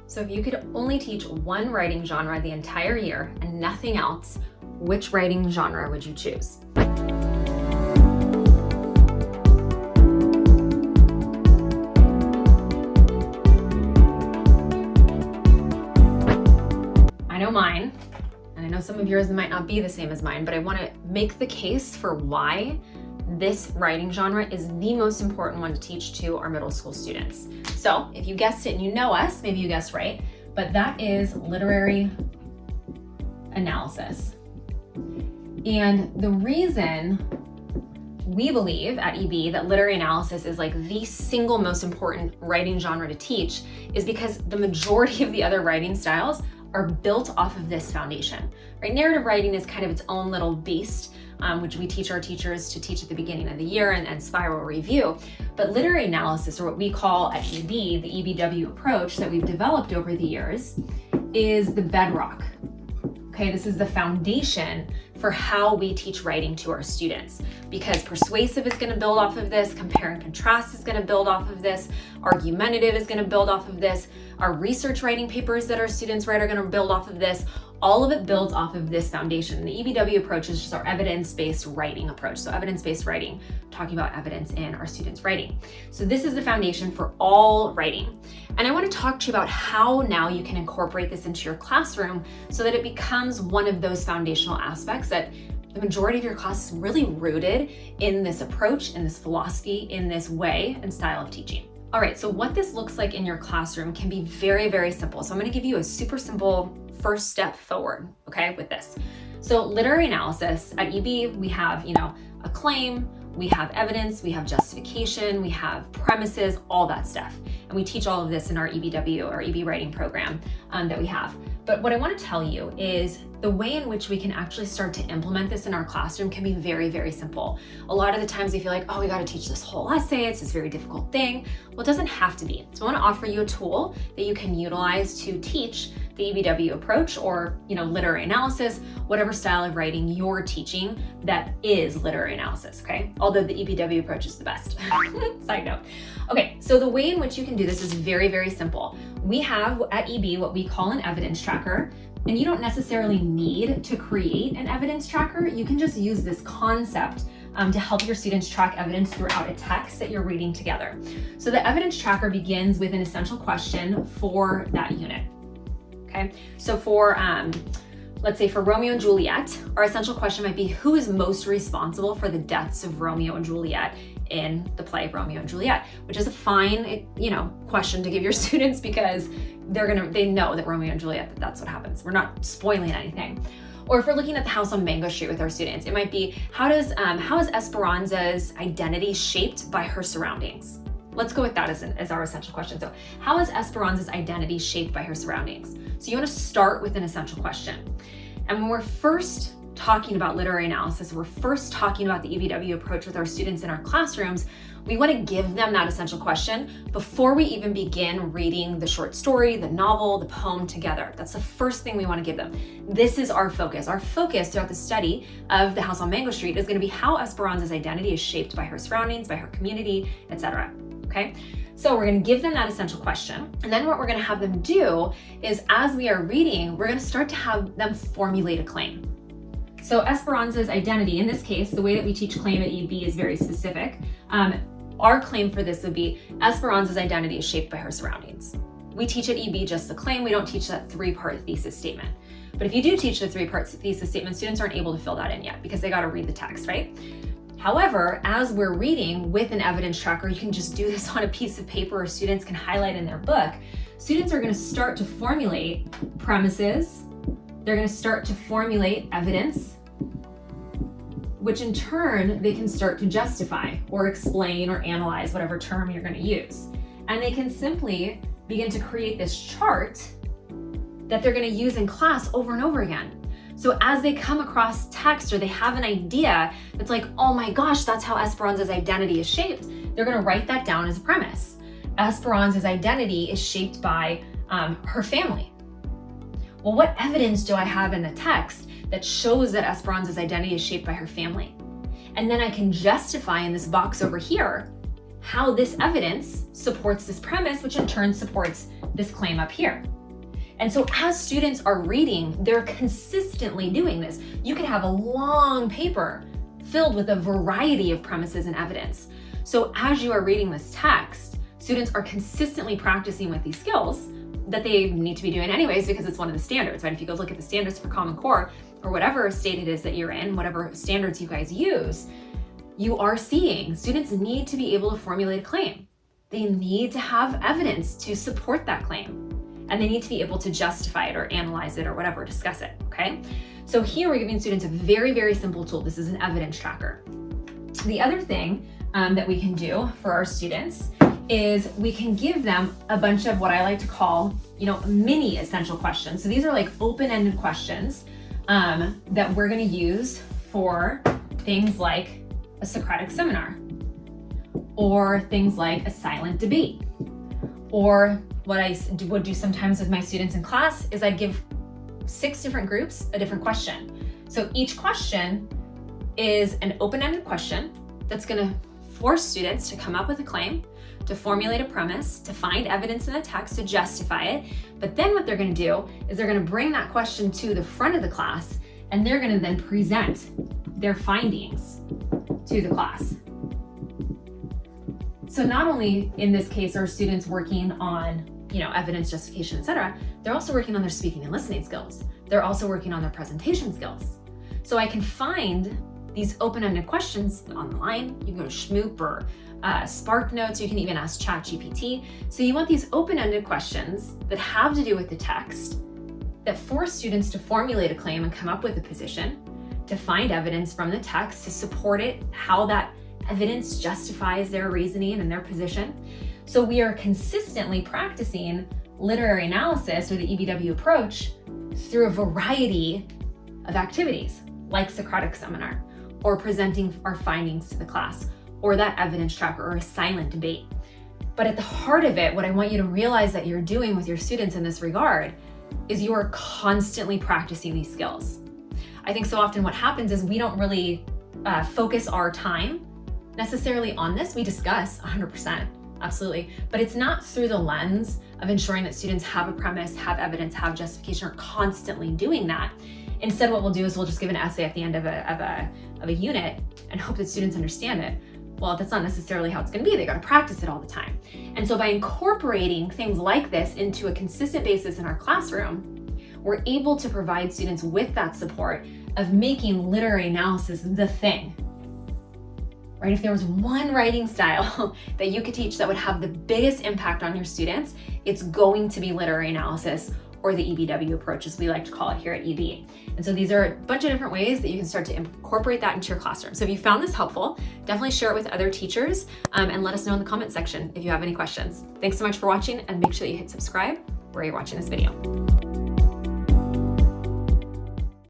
So if you could only teach one writing genre the entire year and nothing else, which writing genre would you choose? I know mine, and I know some of yours might not be the same as mine, but I want to make the case for why this writing genre is the most important one to teach to our middle school students. So if you guessed it and you know us, maybe you guessed right, but that is literary analysis. And the reason we believe at EB that literary analysis is like the single most important writing genre to teach is because the majority of the other writing styles are built off of this foundation, right? Narrative writing is kind of its own little beast, which we teach our teachers to teach at the beginning of the year and spiral review. But literary analysis, or what we call at EB, the EBW approach that we've developed over the years, is the bedrock. Okay, this is the foundation for how we teach writing to our students, because persuasive is going to build off of this, compare and contrast is going to build off of this, argumentative is going to build off of this, our research writing papers that our students write are going to build off of this. All of it builds off of this foundation. The EBW approach is just our evidence-based writing approach. So evidence-based writing, talking about evidence in our students' writing. So this is the foundation for all writing. And I want to talk to you about how now you can incorporate this into your classroom so that it becomes one of those foundational aspects that the majority of your class is really rooted in this approach, in this philosophy, in this way and style of teaching. All right, so what this looks like in your classroom can be very, very simple. So I'm going to give you a super simple first step forward, okay, with this. So literary analysis at EB, we have, a claim, we have evidence, we have justification, we have premises, all that stuff. And we teach all of this in our EBW, our EB writing program that we have. But what I want to tell you is the way in which we can actually start to implement this in our classroom can be very, very simple. A lot of the times we feel like, oh, we got to teach this whole essay. It's this very difficult thing. Well, it doesn't have to be. So I want to offer you a tool that you can utilize to teach the EBW approach or, literary analysis, whatever style of writing you're teaching that is literary analysis, okay? Although the EBW approach is the best. Side note. Okay, so the way in which you can do this is very, very simple. We have at EB what we call an evidence tracker, and you don't necessarily need to create an evidence tracker. You can just use this concept to help your students track evidence throughout a text that you're reading together. So the evidence tracker begins with an essential question for that unit. Okay, so for, let's say for Romeo and Juliet, our essential question might be, who is most responsible for the deaths of Romeo and Juliet in the play Romeo and Juliet, which is a fine, question to give your students because they know that Romeo and Juliet, that's what happens. We're not spoiling anything. Or if we're looking at the House on Mango Street with our students, it might be, how is Esperanza's identity shaped by her surroundings? Let's go with that as our essential question. So how is Esperanza's identity shaped by her surroundings? So you want to start with an essential question. And when we're first talking about literary analysis, we're first talking about the EBW approach with our students in our classrooms, we want to give them that essential question before we even begin reading the short story, the novel, the poem together. That's the first thing we want to give them. This is our focus. Our focus throughout the study of The House on Mango Street is going to be how Esperanza's identity is shaped by her surroundings, by her community, etc. Okay? So we're going to give them that essential question. And then what we're going to have them do is, as we are reading, we're going to start to have them formulate a claim. So Esperanza's identity, in this case, the way that we teach claim at EB is very specific. Our claim for this would be Esperanza's identity is shaped by her surroundings. We teach at EB just the claim. We don't teach that 3-part thesis statement. But if you do teach the 3-part thesis statement, students aren't able to fill that in yet because they got to read the text, right? However, as we're reading with an evidence tracker, you can just do this on a piece of paper or students can highlight in their book. Students are going to start to formulate premises. They're going to start to formulate evidence, which in turn, they can start to justify or explain or analyze whatever term you're going to use. And they can simply begin to create this chart that they're going to use in class over and over again. So as they come across text or they have an idea that's like, oh my gosh, that's how Esperanza's identity is shaped, they're going to write that down as a premise. Esperanza's identity is shaped by her family. Well, what evidence do I have in the text that shows that Esperanza's identity is shaped by her family? And then I can justify in this box over here how this evidence supports this premise, which in turn supports this claim up here. And so as students are reading, they're consistently doing this. You could have a long paper filled with a variety of premises and evidence. So as you are reading this text, students are consistently practicing with these skills that they need to be doing anyways because it's one of the standards, right? If you go look at the standards for Common Core or whatever state it is that you're in, whatever standards you guys use, you are seeing students need to be able to formulate a claim. They need to have evidence to support that claim. And they need to be able to justify it or analyze it or whatever, discuss it, okay? So here we're giving students a very, very simple tool. This is an evidence tracker. The other thing that we can do for our students is we can give them a bunch of what I like to call, mini essential questions. So these are like open-ended questions that we're gonna use for things like a Socratic seminar, or things like a silent debate, or what I would do sometimes with my students in class is I'd give 6 different groups a different question. So each question is an open-ended question that's gonna force students to come up with a claim, to formulate a premise, to find evidence in the text, to justify it. But then what they're gonna do is they're gonna bring that question to the front of the class, and they're gonna then present their findings to the class. So not only in this case are students working on evidence, justification, etc., they're also working on their speaking and listening skills. They're also working on their presentation skills. So I can find these open-ended questions online. You can go to Schmoop or Spark Notes. You can even ask ChatGPT. So you want these open-ended questions that have to do with the text, that force students to formulate a claim and come up with a position, to find evidence from the text to support it, how that evidence justifies their reasoning and their position. So we are consistently practicing literary analysis, or the EBW approach, through a variety of activities, like Socratic seminar, or presenting our findings to the class, or that evidence tracker, or a silent debate. But at the heart of it, what I want you to realize that you're doing with your students in this regard is you are constantly practicing these skills. I think so often what happens is we don't really focus our time necessarily on this. We discuss 100%. Absolutely. But it's not through the lens of ensuring that students have a premise, have evidence, have justification, or constantly doing that. Instead, what we'll do is we'll just give an essay at the end of a unit and hope that students understand it. Well, that's not necessarily how it's going to be. They got to practice it all the time. And so by incorporating things like this into a consistent basis in our classroom, we're able to provide students with that support of making literary analysis the thing. Right? If there was one writing style that you could teach that would have the biggest impact on your students, it's going to be literary analysis, or the EBW approach, as we like to call it here at EB. And so these are a bunch of different ways that you can start to incorporate that into your classroom. So if you found this helpful, definitely share it with other teachers and let us know in the comment section if you have any questions. Thanks so much for watching, and make sure that you hit subscribe where you're watching this video.